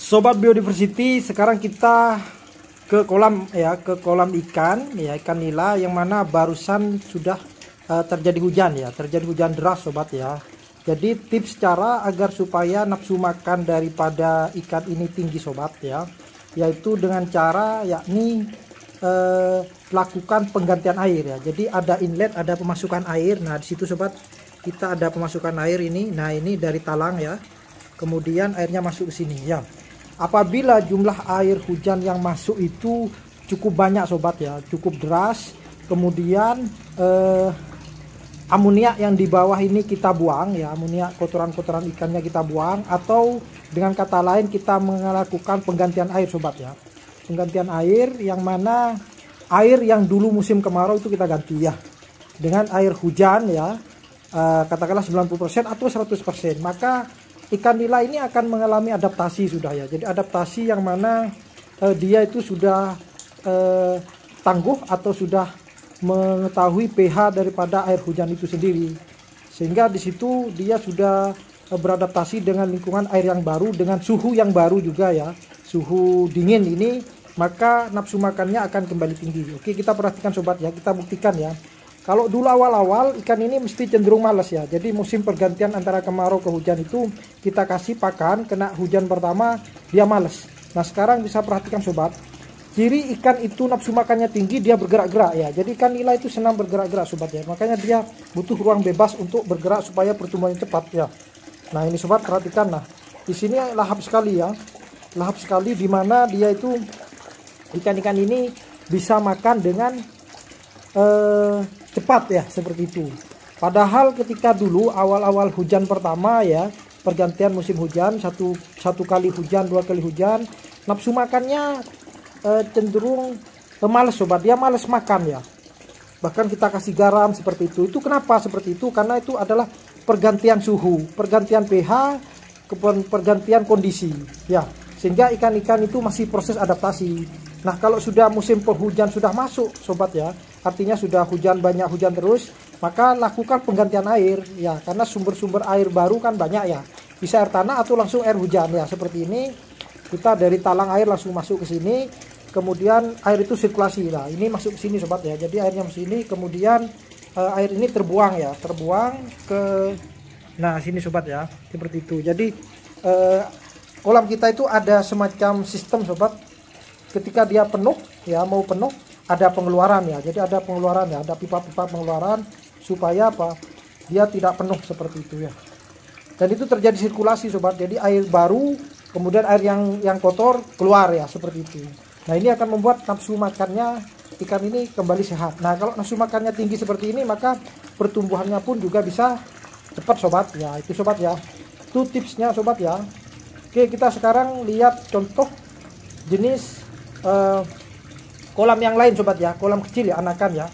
Sobat Biodiversity, sekarang kita ke kolam ya, ke kolam ikan ya, ikan nila yang mana barusan sudah terjadi hujan ya, terjadi hujan deras sobat ya. Jadi tips cara agar supaya nafsu makan daripada ikan ini tinggi sobat ya, yaitu dengan cara yakni lakukan penggantian air ya. Jadi ada inlet, ada pemasukan air. Nah di situ sobat kita ada pemasukan air ini. Nah ini dari talang ya. Kemudian airnya masuk ke sini ya. Apabila jumlah air hujan yang masuk itu cukup banyak sobat ya, cukup deras, kemudian amoniak yang di bawah ini kita buang ya, amoniak kotoran-kotoran ikannya kita buang, atau dengan kata lain kita melakukan penggantian air sobat ya. Penggantian air yang mana air yang dulu musim kemarau itu kita ganti ya dengan air hujan ya, katakanlah 90% atau 100%. Maka ikan nila ini akan mengalami adaptasi sudah ya. Jadi adaptasi yang mana dia itu sudah tangguh atau sudah mengetahui pH daripada air hujan itu sendiri. Sehingga di situ dia sudah beradaptasi dengan lingkungan air yang baru, dengan suhu yang baru juga ya. Suhu dingin ini, maka nafsu makannya akan kembali tinggi. Oke, kita perhatikan sobat ya, kita buktikan ya. Kalau dulu awal-awal ikan ini mesti cenderung malas ya. Jadi musim pergantian antara kemarau ke hujan itu kita kasih pakan, kena hujan pertama dia malas. Nah sekarang bisa perhatikan sobat, ciri ikan itu nafsu makannya tinggi, dia bergerak-gerak ya. Jadi ikan nila itu senang bergerak-gerak sobat ya. Makanya dia butuh ruang bebas untuk bergerak supaya pertumbuhannya cepat ya. Nah ini sobat perhatikan, nah di sini lahap sekali ya, lahap sekali, dimana dia itu ikan-ikan ini bisa makan dengan cepat ya, seperti itu. Padahal ketika dulu awal-awal hujan pertama ya, pergantian musim hujan, satu kali hujan, 2 kali hujan, nafsu makannya cenderung malas sobat, dia malas makan ya. Bahkan kita kasih garam seperti itu. Itu kenapa seperti itu? Karena itu adalah pergantian suhu, pergantian pH, pergantian kondisi ya. Sehingga ikan-ikan itu masih proses adaptasi. Nah kalau sudah musim penghujan sudah masuk sobat ya, artinya sudah hujan, banyak hujan terus, maka lakukan penggantian air ya, karena sumber-sumber air baru kan banyak ya, bisa air tanah atau langsung air hujan ya. Seperti ini kita dari talang air langsung masuk ke sini, kemudian air itu sirkulasi. Nah ini masuk ke sini sobat ya, jadi airnya ke sini, kemudian air ini terbuang ya, terbuang ke nah sini sobat ya, seperti itu. Jadi kolam kita itu ada semacam sistem sobat, ketika dia penuh ya, mau penuh ada pengeluaran ya. Jadi ada pengeluaran ya, ada pipa-pipa pengeluaran supaya apa? Dia tidak penuh seperti itu ya. Dan itu terjadi sirkulasi sobat. Jadi air baru, kemudian air yang kotor keluar ya, seperti itu. Nah, ini akan membuat nafsu makannya ikan ini kembali sehat. Nah, kalau nafsu makannya tinggi seperti ini, maka pertumbuhannya pun juga bisa cepat sobat ya. Itu sobat ya. Itu tipsnya sobat ya. Oke, kita sekarang lihat contoh jenis kolam yang lain sobat ya, kolam kecil ya, anakan ya.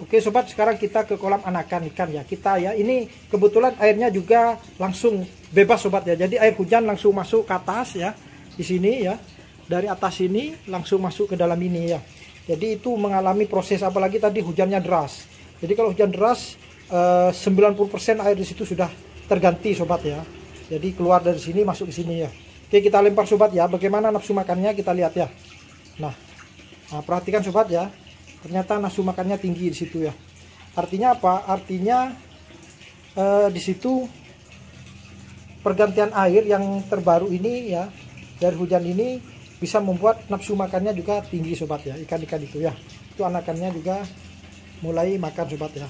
Oke sobat, sekarang kita ke kolam anakan ikan ya. Kita ya, ini kebetulan airnya juga langsung bebas sobat ya. Jadi air hujan langsung masuk ke atas ya, di sini ya. Dari atas sini langsung masuk ke dalam ini ya. Jadi itu mengalami proses, apalagi tadi hujannya deras. Jadi kalau hujan deras 90% air di situ sudah terganti sobat ya. Jadi keluar dari sini masuk ke sini ya. Oke, kita lempar sobat ya, bagaimana nafsu makannya kita lihat ya. Nah, perhatikan sobat ya, ternyata nafsu makannya tinggi di situ ya. Artinya apa? Artinya di situ pergantian air yang terbaru ini ya, dari hujan ini bisa membuat nafsu makannya juga tinggi sobat ya, ikan-ikan itu ya. Itu anakannya juga mulai makan sobat ya.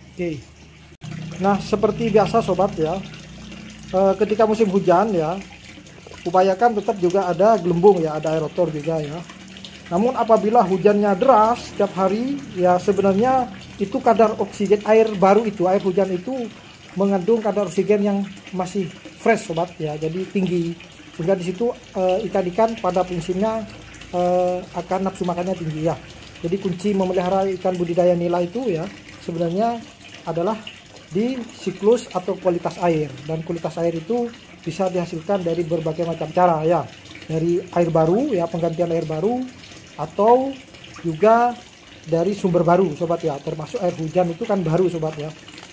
Oke. Nah seperti biasa sobat ya, ketika musim hujan ya, upayakan tetap juga ada gelembung ya, ada aerotor juga ya. Namun apabila hujannya deras setiap hari ya, sebenarnya itu kadar oksigen air baru itu, air hujan itu mengandung kadar oksigen yang masih fresh sobat ya, jadi tinggi. Sehingga di situ ikan-ikan pada prinsipnya akan nafsu makannya tinggi ya. Jadi kunci memelihara ikan budidaya nila itu ya sebenarnya adalah di siklus atau kualitas air, dan kualitas air itu bisa dihasilkan dari berbagai macam cara ya, dari air baru ya, penggantian air baru, atau juga dari sumber baru sobat ya, termasuk air hujan itu kan baru sobat ya,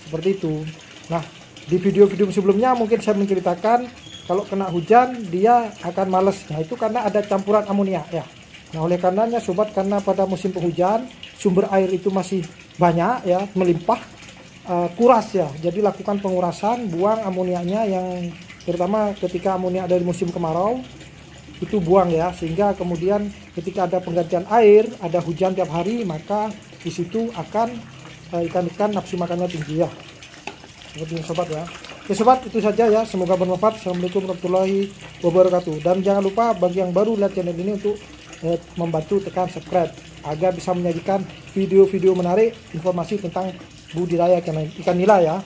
seperti itu. Nah di video-video sebelumnya mungkin saya menceritakan kalau kena hujan dia akan males. Nah itu karena ada campuran amonia ya. Nah oleh karenanya sobat, karena pada musim penghujan sumber air itu masih banyak ya, melimpah, kuras ya. Jadi lakukan pengurasan, buang amoniaknya, yang terutama ketika amonia dari musim kemarau itu buang ya, sehingga kemudian ketika ada penggantian air, ada hujan tiap hari, maka di situ akan ikan-ikan nafsu makannya tinggi ya. Seperti ini sobat ya. Oke sobat, itu saja ya, semoga bermanfaat. Assalamualaikum warahmatullahi wabarakatuh. Dan jangan lupa bagi yang baru lihat channel ini untuk membantu tekan subscribe agar bisa menyajikan video-video menarik, informasi tentang budidaya ikan nila ya.